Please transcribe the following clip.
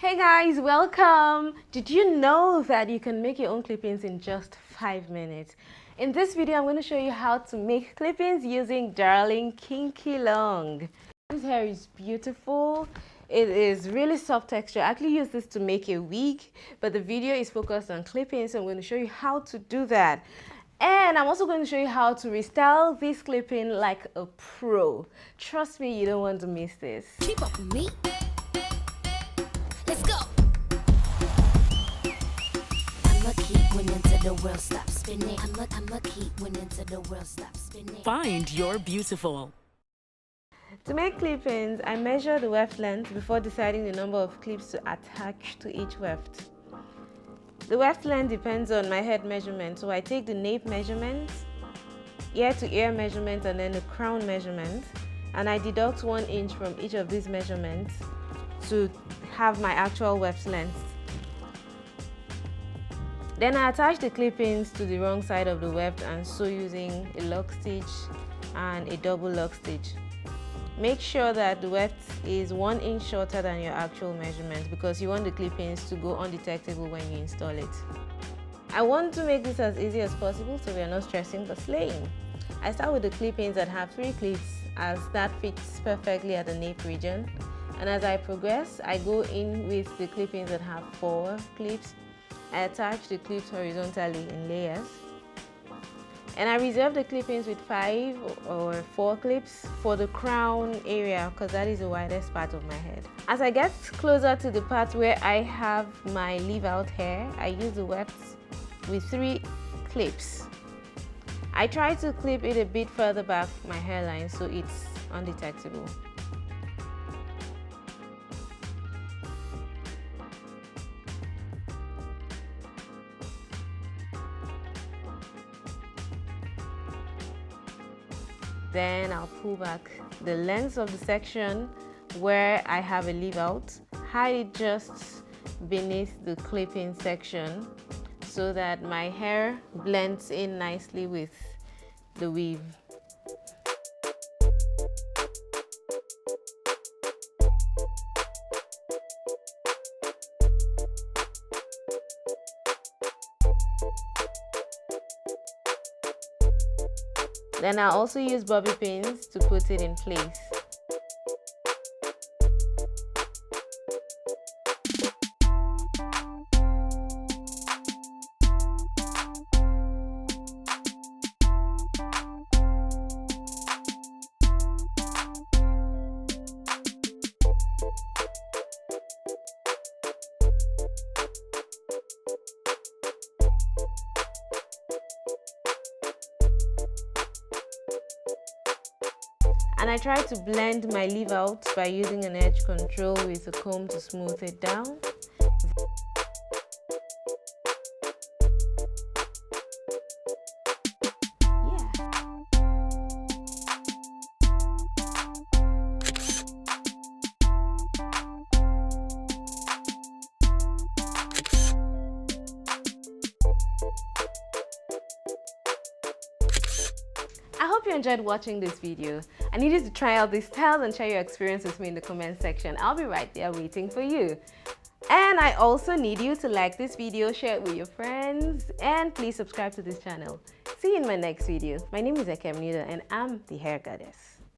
Hey guys, welcome! Did you know that you can make your own clip-ins in just 5 minutes? In this video, I'm going to show you how to make clip-ins using Darling Kinky Long. This hair is beautiful. It is really soft texture. I actually use this to make a wig, but the video is focused on clip-ins, so I'm going to show you how to do that. And I'm also going to show you how to restyle this clip-in like a pro. Trust me, you don't want to miss this. Keep up with me. Let's go. I'ma keep winning till the world stops spinning. I'ma keep winning till the world stops spinning. Find your beautiful. To make clip-ins, I measure the weft length before deciding the number of clips to attach to each weft. The weft length depends on my head measurement, so I take the nape measurement, ear to ear measurement, and then the crown measurement, and I deduct 1 inch from each of these measurements to have my actual weft length. Then I attach the clip-ins to the wrong side of the weft and sew using a lock stitch and a double lock stitch. Make sure that the weft is 1 inch shorter than your actual measurement because you want the clip-ins to go undetectable when you install it. I want to make this as easy as possible so we are not stressing but slaying. I start with the clip-ins that have 3 clips as that fits perfectly at the nape region. And as I progress, I go in with the clip-ins that have 4 clips. I attach the clips horizontally in layers. And I reserve the clip-ins with 5 or 4 clips for the crown area because that is the widest part of my head. As I get closer to the part where I have my leave-out hair, I use the wefts with 3 clips. I try to clip it a bit further back my hairline so it's undetectable. Then I'll pull back the length of the section where I have a leave out, hide it just beneath the clip-in section so that my hair blends in nicely with the weave. Then I also use bobby pins to put it in place. And I try to blend my leave out by using an edge control with a comb to smooth it down. I hope you enjoyed watching this video. I need you to try out these styles and share your experience with me in the comment section. I'll be right there waiting for you. And I also need you to like this video, share it with your friends, and please subscribe to this channel. See you in my next video. My name is Ekemnida and I'm the Hair Goddess.